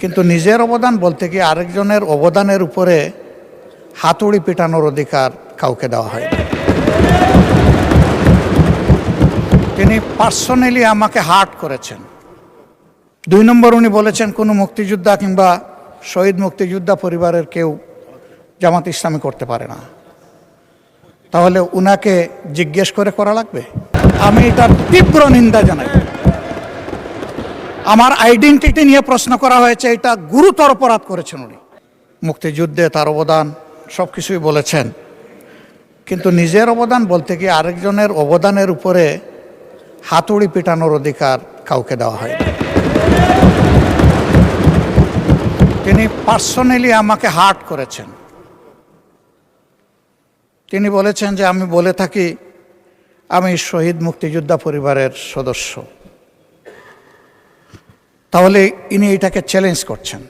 কিন্তু নিজের অবদান বলতে কি আরেকজনের অবদানের উপরে হাতুড়ি পেটানোর অধিকার কাউকে দেওয়া হয় না। তিনি পার্সোনালি আমাকে হার্ট করেছেন। ২ নম্বর, উনি বলেছেন কোনো মুক্তিযোদ্ধা কিংবা শহীদ মুক্তিযোদ্ধা পরিবারের কেউ জামাত ইসলামী করতে পারে না। তাহলে উনাকে জিজ্ঞেস করে করা লাগবে? আমি এটার তীব্র নিন্দা জানাই। আমার আইডেন্টিটি নিয়ে প্রশ্ন করা হয়েছে, এটা গুরুতর অপরাধ করেছেন উনি। মুক্তিযুদ্ধে তার অবদান সব কিছুই বলেছেন, কিন্তু নিজের অবদান বলতে কি আরেকজনের অবদানের উপরে হাতুড়ি পেটানোর অধিকার কাউকে দেওয়া হয় না। তিনি পার্সোনালি আমাকে হার্ট করেছেন। তিনি বলেছেন যে আমি বলে থাকি আমি শহীদ মুক্তিযোদ্ধা পরিবারের সদস্য। তাহলে ইনি এটাকে চ্যালেঞ্জ করছেন।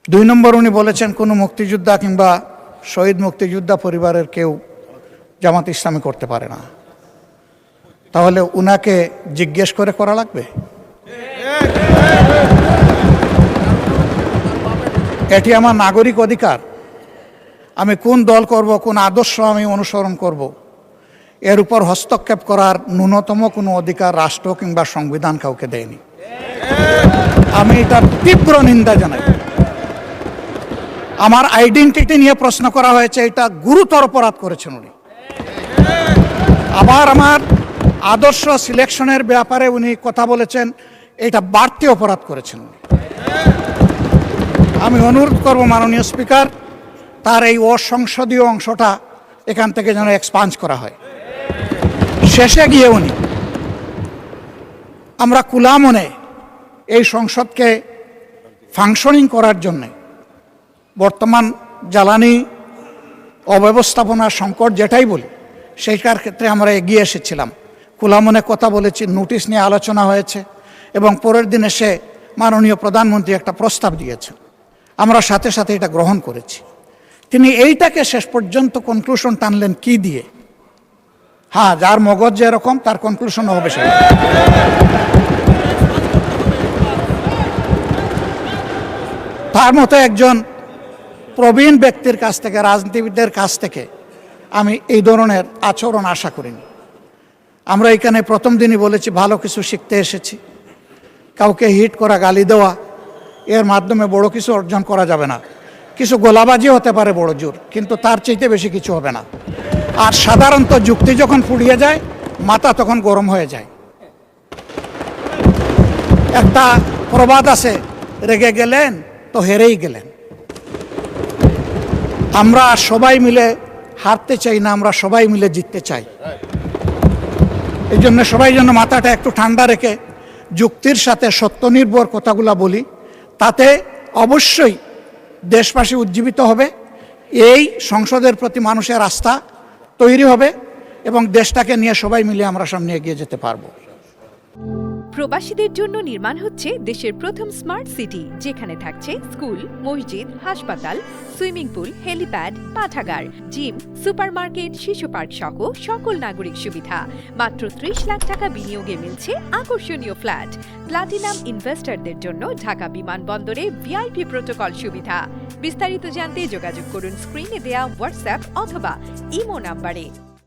২ নম্বর, উনি বলেছেন কোনো মুক্তিযোদ্ধা কিংবা শহীদ মুক্তিযোদ্ধা পরিবারের কেউ জামাত ইসলামী করতে পারে না। তাহলে উনাকে জিজ্ঞেস করে করা লাগবে? এটি আমার নাগরিক অধিকার। আমি কোন দল করব, কোন আদর্শ আমি অনুসরণ করব, এর উপর হস্তক্ষেপ করার ন্যূনতম কোনো অধিকার রাষ্ট্র কিংবা সংবিধান কাউকে দেয়নি। আমি এটার তীব্র নিন্দা জানাই। আমার আইডেন্টিটি নিয়ে প্রশ্ন করা হয়েছে, এটা গুরুতর অপরাধ করেছেন উনি। আবার আমার আদর্শ সিলেকশনের ব্যাপারে উনি কথা বলেছেন, এটা বাড়তি অপরাধ করেছেন উনি। আমি অনুরোধ করব মাননীয় স্পিকার, তার এই অসংসদীয় অংশটা এখান থেকে যেন এক্সপাঞ্জ করা হয়। শেষে গিয়ে উনি আমরা কুলামনে এই সংসদকে ফাংশনিং করার জন্যে বর্তমান জ্বালানি অব্যবস্থাপনা সংকট যেটাই বলি সেইটার ক্ষেত্রে আমরা এগিয়ে এসেছিলাম। কুলামনে কথা বলেছি, নোটিশ নিয়ে আলোচনা হয়েছে এবং পরের দিন এসে মাননীয় প্রধানমন্ত্রী একটা প্রস্তাব দিয়েছেন। আমরা সাথে সাথে এটা গ্রহণ করেছি। তিনি এইটাকে শেষ পর্যন্ত কনক্লুশন টানলেন কি দিয়ে? হ্যাঁ, যার মগজ যেরকম তার কনক্লুশন হবে সেটা। তার মতো একজন প্রবীণ ব্যক্তির কাছ থেকে, রাজনীতিবিদদের কাছ থেকে আমি এই ধরনের আচরণ আশা করিনি। আমরা এখানে প্রথম দিনই বলেছি ভালো কিছু শিখতে এসেছি। কাউকে হিট করা, গালি দেওয়া, এর মাধ্যমে বড় কিছু অর্জন করা যাবে না। কিছু গোলাবাজি হতে পারে বড় জোর, কিন্তু তার চাইতে বেশি কিছু হবে না। আর সাধারণত যুক্তি যখন ফুরিয়ে যায়, মাথা তখন গরম হয়ে যায়। একটা প্রবাদ আছে, রেগে গেলেন তো হেরেই গেলেন। আমরা সবাই মিলে হারতে চাই না, আমরা সবাই মিলে জিততে চাই। এই জন্য সবাই যেন মাথাটা একটু ঠান্ডা রেখে যুক্তির সাথে সত্যনির্ভর কথাগুলো বলি। তাতে অবশ্যই দেশবাসী উজ্জীবিত হবে, এই সংসদের প্রতি মানুষের আস্থা তৈরি হবে এবং দেশটাকে নিয়ে সবাই মিলে আমরা সামনে এগিয়ে যেতে পারবো। প্রবাসীদের জন্য নির্মাণ হচ্ছে দেশের প্রথম স্মার্ট সিটি, যেখানে থাকছে স্কুল, মসজিদ, হাসপাতাল, সুইমিং পুল, হেলিপ্যাড, পাঠাগার, জিম, সুপারমার্কেট, শিশু পার্ক সহ সকল নাগরিক সুবিধা। মাত্র ৩০ লাখ টাকা বিনিয়োগে মিলছে আকর্ষণীয় ফ্ল্যাট। প্লাটিনাম ইনভেস্টরদের জন্য ঢাকা বিমানবন্দরে ভিআইপি প্রোটোকল সুবিধা। বিস্তারিত জানতে যোগাযোগ করুন স্ক্রিনে দেয়া হোয়াটসঅ্যাপ অথবা ইমো নাম্বারে।